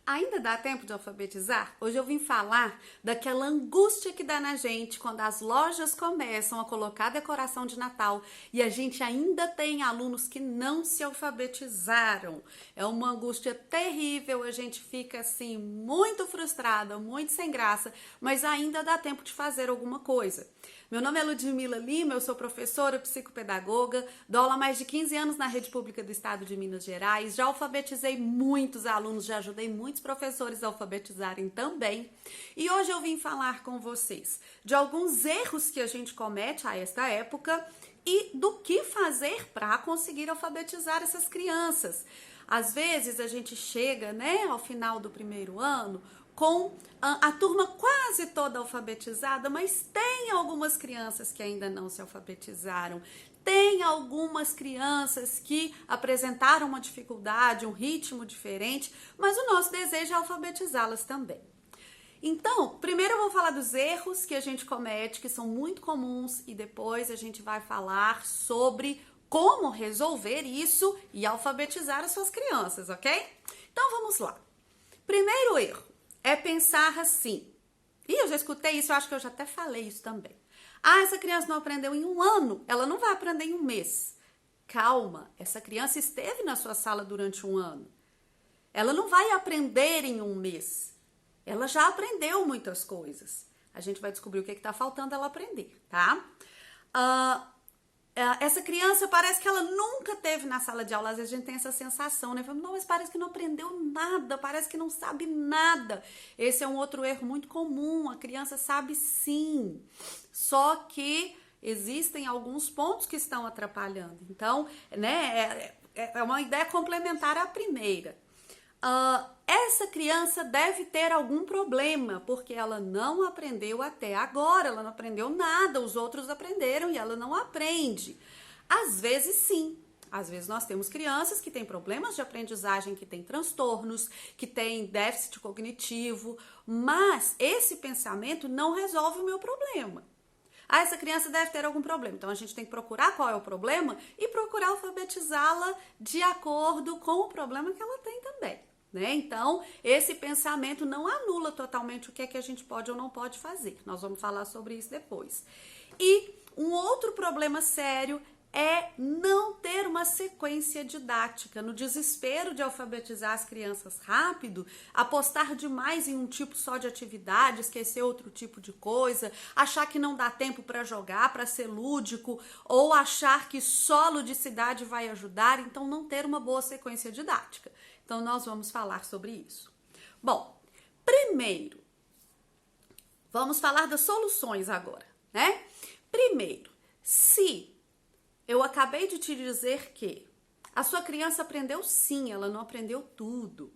Ainda dá tempo de alfabetizar? Hoje eu vim falar daquela angústia que dá na gente quando as lojas começam a colocar decoração de Natal e a gente ainda tem alunos que não se alfabetizaram. É uma angústia terrível, a gente fica assim muito frustrada, muito sem graça, mas ainda dá tempo de fazer alguma coisa. Meu nome é Ludmila Lima, eu sou professora psicopedagoga, dou aula há mais de 15 anos na rede pública do estado de Minas Gerais, já alfabetizei muitos alunos, já ajudei muitos professores a alfabetizarem também. E hoje eu vim falar com vocês de alguns erros que a gente comete a esta época e do que fazer para conseguir alfabetizar essas crianças. Às vezes a gente chega, ao final do primeiro ano com a turma quase toda alfabetizada, mas tem algumas crianças que ainda não se alfabetizaram. Tem algumas crianças que apresentaram uma dificuldade, um ritmo diferente, mas o nosso desejo é alfabetizá-las também. Então, primeiro eu vou falar dos erros que a gente comete, que são muito comuns, e depois a gente vai falar sobre como resolver isso e alfabetizar as suas crianças, ok? Então vamos lá. Primeiro erro é pensar assim. E eu já escutei isso, eu acho que eu já até falei isso também. Essa criança não aprendeu em um ano, ela não vai aprender em um mês. Calma, essa criança esteve na sua sala durante um ano. Ela não vai aprender em um mês. Ela já aprendeu muitas coisas. A gente vai descobrir o que está faltando ela aprender, tá? Essa criança parece que ela nunca teve na sala de aula. Às vezes a gente tem essa sensação, né? Não, mas parece que não aprendeu nada, parece que não sabe nada. Esse é um outro erro muito comum. A criança sabe sim, só que existem alguns pontos que estão atrapalhando. Então, é uma ideia complementar à primeira. Essa criança deve ter algum problema, porque ela não aprendeu até agora, ela não aprendeu nada, os outros aprenderam e ela não aprende. Às vezes sim, às vezes nós temos crianças que têm problemas de aprendizagem, que têm transtornos, que têm déficit cognitivo, mas esse pensamento não resolve o meu problema. Essa criança deve ter algum problema. Então, a gente tem que procurar qual é o problema e procurar alfabetizá-la de acordo com o problema que ela tem também. Então, esse pensamento não anula totalmente o que é que a gente pode ou não pode fazer. Nós vamos falar sobre isso depois. E um outro problema sério é não ter uma sequência didática. No desespero de alfabetizar as crianças rápido, apostar demais em um tipo só de atividade, esquecer outro tipo de coisa, achar que não dá tempo para jogar, para ser lúdico, ou achar que só ludicidade vai ajudar, então não ter uma boa sequência didática. Então, nós vamos falar sobre isso. Bom, primeiro, vamos falar das soluções agora, né? Primeiro, se eu acabei de te dizer que a sua criança aprendeu sim, ela não aprendeu tudo.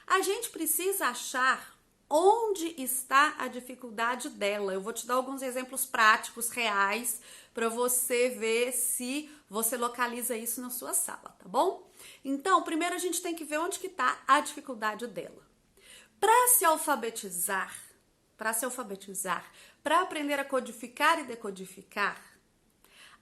A gente precisa achar onde está a dificuldade dela. Eu vou te dar alguns exemplos práticos, reais, para você ver se você localiza isso na sua sala, tá bom? Então, primeiro a gente tem que ver onde que está a dificuldade dela. Para se alfabetizar, para aprender a codificar e decodificar,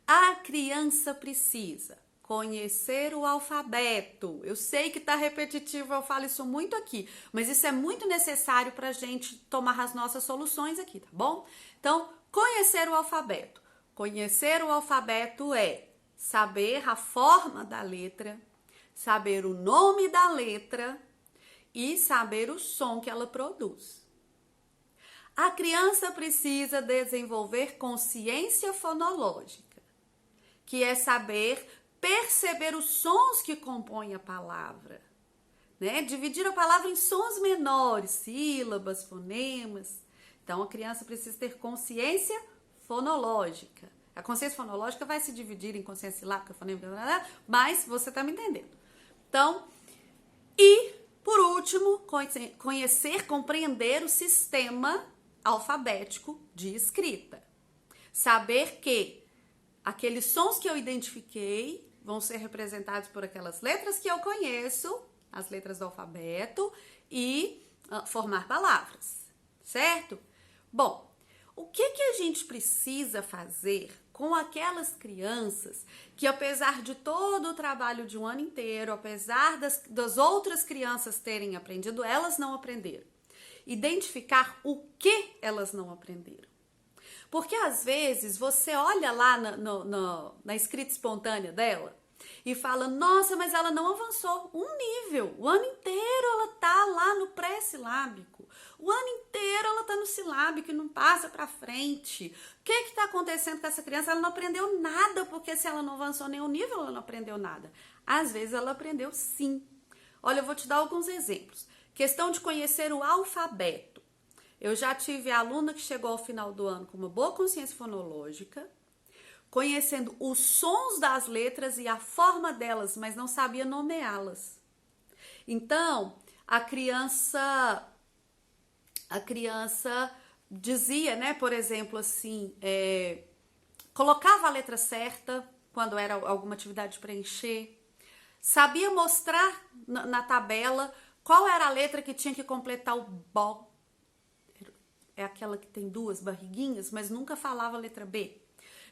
a criança precisa conhecer o alfabeto. Eu sei que tá repetitivo, eu falo isso muito aqui, mas isso é muito necessário para a gente tomar as nossas soluções aqui, tá bom? Então, conhecer o alfabeto. Conhecer o alfabeto é saber a forma da letra, saber o nome da letra e saber o som que ela produz. A criança precisa desenvolver consciência fonológica, que é saber perceber os sons que compõem a palavra, Dividir a palavra em sons menores, sílabas, fonemas. Então, a criança precisa ter consciência fonológica. A consciência fonológica vai se dividir em consciência silábica, fonêmica, mas você está me entendendo. Então, e por último, conhecer, compreender o sistema alfabético de escrita. Saber que aqueles sons que eu identifiquei vão ser representados por aquelas letras que eu conheço, as letras do alfabeto, e formar palavras, certo? Bom, o que a gente precisa fazer com aquelas crianças que, apesar de todo o trabalho de um ano inteiro, apesar das outras crianças terem aprendido, elas não aprenderam. Identificar o que elas não aprenderam. Porque às vezes você olha lá na escrita espontânea dela e fala, nossa, mas ela não avançou um nível. O ano inteiro ela tá lá no pré-silábico. O ano inteiro ela tá no silábico e não passa pra frente. O que tá acontecendo com essa criança? Ela não aprendeu nada, porque se ela não avançou nenhum nível, ela não aprendeu nada. Às vezes ela aprendeu sim. Olha, eu vou te dar alguns exemplos. Questão de conhecer o alfabeto. Eu já tive aluna que chegou ao final do ano com uma boa consciência fonológica, conhecendo os sons das letras e a forma delas, mas não sabia nomeá-las. Então, a criança dizia, né, por exemplo, assim, colocava a letra certa quando era alguma atividade de preencher, sabia mostrar na tabela qual era a letra que tinha que completar o bó. É aquela que tem duas barriguinhas, mas nunca falava a letra B.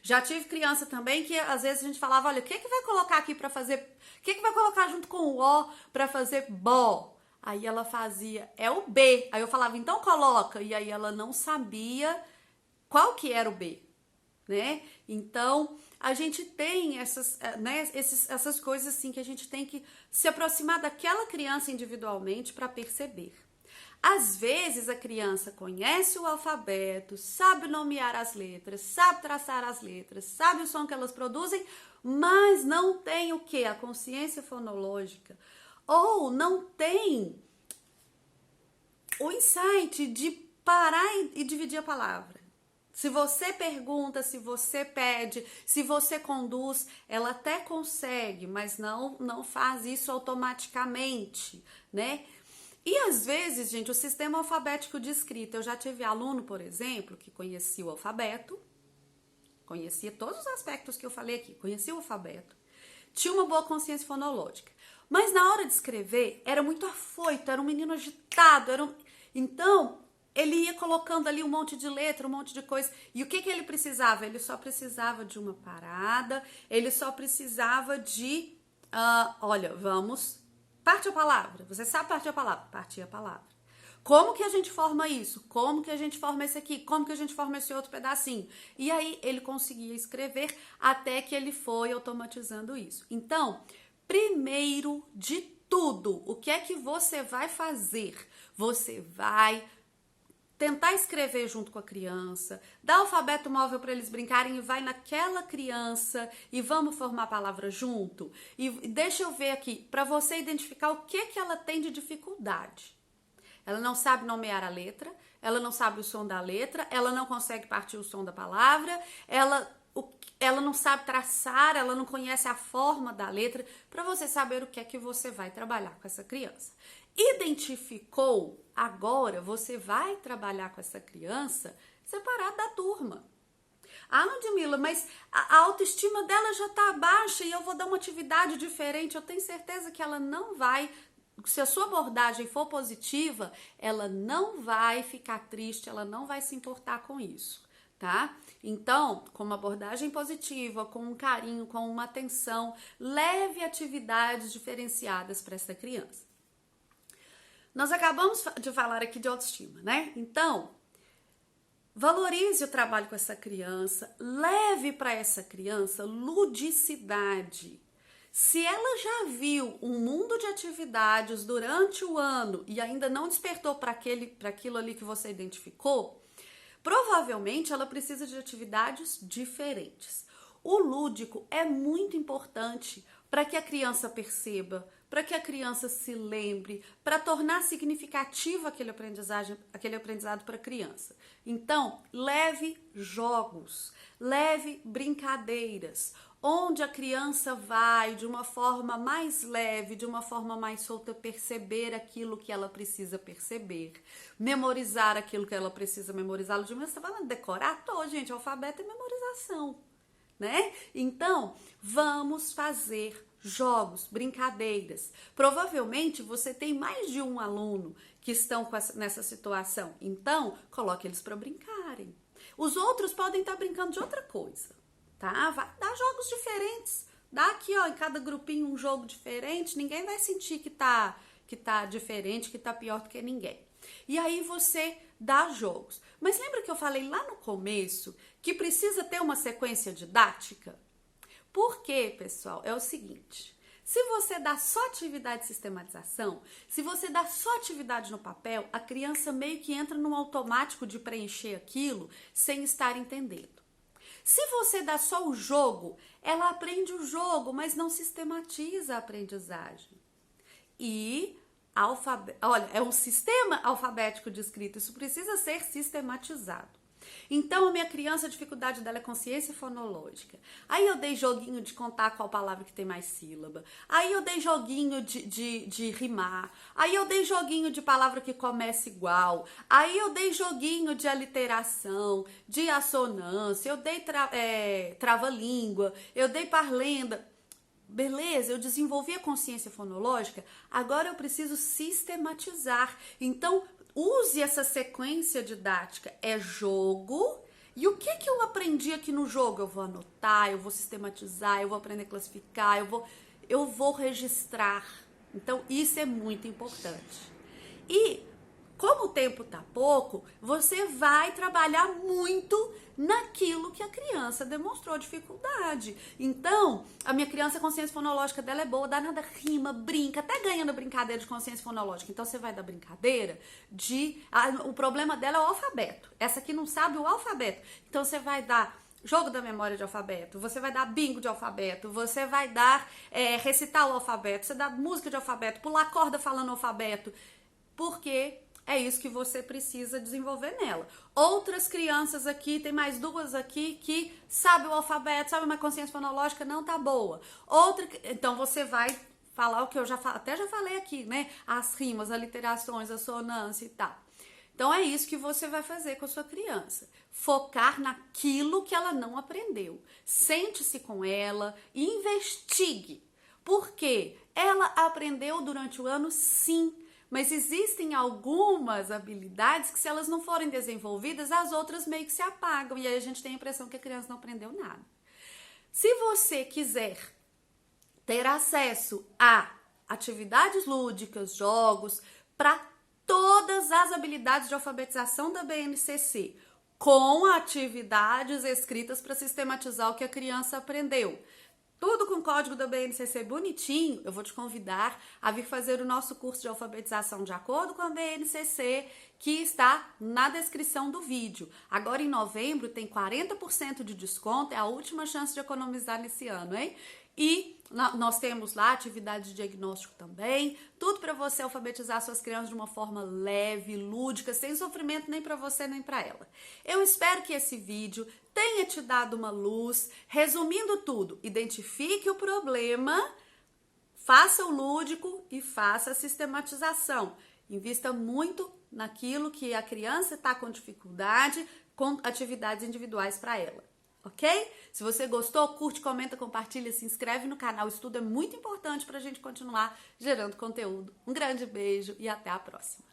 Já tive criança também que às vezes a gente falava, olha, o que vai colocar aqui para fazer, o que vai colocar junto com o O para fazer bó? Aí ela fazia, é o B. Aí eu falava, então coloca. E aí ela não sabia qual que era o B, né? Então, a gente tem essas coisas assim que a gente tem que se aproximar daquela criança individualmente para perceber. Às vezes a criança conhece o alfabeto, sabe nomear as letras, sabe traçar as letras, sabe o som que elas produzem, mas não tem o quê? A consciência fonológica. Ou não tem o insight de parar e dividir a palavra. Se você pergunta, se você pede, se você conduz, ela até consegue, mas não faz isso automaticamente, né? E às vezes, gente, o sistema alfabético de escrita, eu já tive aluno, por exemplo, que conhecia o alfabeto, conhecia todos os aspectos que eu falei aqui, conhecia o alfabeto, tinha uma boa consciência fonológica, mas na hora de escrever era muito afoito, era um menino agitado, então ele ia colocando ali um monte de letra, um monte de coisa, e o que ele precisava? Ele só precisava de uma parada, ele só precisava de, olha, vamos... Parte a palavra. Você sabe partir a palavra? Partir a palavra. Como que a gente forma isso? Como que a gente forma esse aqui? Como que a gente forma esse outro pedacinho? E aí ele conseguia escrever até que ele foi automatizando isso. Então, primeiro de tudo, o que é que você vai fazer? Você vai tentar escrever junto com a criança, dar alfabeto móvel para eles brincarem e vai naquela criança e vamos formar a palavra junto. E deixa eu ver aqui, para você identificar o que ela tem de dificuldade. Ela não sabe nomear a letra, ela não sabe o som da letra, ela não consegue partir o som da palavra, ela não sabe traçar, ela não conhece a forma da letra, para você saber o que é que você vai trabalhar com essa criança. Identificou, agora você vai trabalhar com essa criança separado da turma. Ah, Ludmila, mas a autoestima dela já tá baixa e eu vou dar uma atividade diferente. Eu tenho certeza que ela não vai, se a sua abordagem for positiva, ela não vai ficar triste, ela não vai se importar com isso, tá? Então, com uma abordagem positiva, com um carinho, com uma atenção, leve atividades diferenciadas para essa criança. Nós acabamos de falar aqui de autoestima, né? Então, valorize o trabalho com essa criança, leve para essa criança ludicidade. Se ela já viu um mundo de atividades durante o ano e ainda não despertou para aquilo ali que você identificou, provavelmente ela precisa de atividades diferentes. O lúdico é muito importante para que a criança perceba, para que a criança se lembre, para tornar significativo aquele aprendizado para a criança. Então, leve jogos, leve brincadeiras, onde a criança vai, de uma forma mais leve, de uma forma mais solta, perceber aquilo que ela precisa perceber, memorizar aquilo que ela precisa memorizar. Ludmila, você está falando decorar? Tô, gente, alfabeto é memorização, né? Então, vamos fazer jogos, brincadeiras. Provavelmente você tem mais de um aluno que estão nessa situação. Então, coloque eles para brincarem. Os outros podem estar brincando de outra coisa, tá? Vai dar jogos diferentes. Dá aqui, ó, em cada grupinho um jogo diferente, ninguém vai sentir que tá diferente, que tá pior do que ninguém. E aí você dá jogos. Mas lembra que eu falei lá no começo que precisa ter uma sequência didática? Por quê, pessoal? É o seguinte, se você dá só atividade de sistematização, se você dá só atividade no papel, a criança meio que entra num automático de preencher aquilo sem estar entendendo. Se você dá só o jogo, ela aprende o jogo, mas não sistematiza a aprendizagem. E olha, é um sistema alfabético de escrita, isso precisa ser sistematizado. Então, a minha criança, a dificuldade dela é consciência fonológica. Aí eu dei joguinho de contar qual palavra que tem mais sílaba. Aí eu dei joguinho de rimar. Aí eu dei joguinho de palavra que começa igual. Aí eu dei joguinho de aliteração, de assonância. Eu dei trava-língua. Eu dei parlenda. Beleza, eu desenvolvi a consciência fonológica, agora eu preciso sistematizar. Então, use essa sequência didática, é jogo. E o que eu aprendi aqui no jogo? Eu vou anotar, eu vou sistematizar, eu vou aprender a classificar, eu vou registrar. Então, isso é muito importante. E, como o tempo tá pouco, você vai trabalhar muito naquilo que a criança demonstrou dificuldade. Então, a minha criança, a consciência fonológica dela é boa, danada rima, brinca, até ganhando brincadeira de consciência fonológica. Então, você vai dar brincadeira o problema dela é o alfabeto. Essa aqui não sabe o alfabeto. Então, você vai dar jogo da memória de alfabeto, você vai dar bingo de alfabeto, você vai dar recitar o alfabeto, você dá música de alfabeto, pular corda falando alfabeto, porque é isso que você precisa desenvolver nela. Outras crianças aqui, tem mais duas aqui que sabem o alfabeto, sabem, mas a consciência fonológica não tá boa. Então você vai falar o que eu até já falei aqui, né? As rimas, as literações, a sonância e tal. Então é isso que você vai fazer com a sua criança. Focar naquilo que ela não aprendeu. Sente-se com ela e investigue. Por quê? Ela aprendeu durante o ano, sim. Mas existem algumas habilidades que, se elas não forem desenvolvidas, as outras meio que se apagam. E aí a gente tem a impressão que a criança não aprendeu nada. Se você quiser ter acesso a atividades lúdicas, jogos, para todas as habilidades de alfabetização da BNCC, com atividades escritas para sistematizar o que a criança aprendeu, tudo com o código da BNCC bonitinho, eu vou te convidar a vir fazer o nosso curso de alfabetização de acordo com a BNCC, que está na descrição do vídeo. Agora em novembro tem 40% de desconto, é a última chance de economizar nesse ano, hein? E nós temos lá atividade de diagnóstico também, tudo para você alfabetizar suas crianças de uma forma leve, lúdica, sem sofrimento nem para você nem para ela. Eu espero que esse vídeo tenha te dado uma luz. Resumindo tudo, identifique o problema, faça o lúdico e faça a sistematização. Invista muito naquilo que a criança está com dificuldade, com atividades individuais para ela. Ok? Se você gostou, curte, comenta, compartilha, se inscreve no canal. Isso tudo é muito importante para a gente continuar gerando conteúdo. Um grande beijo e até a próxima.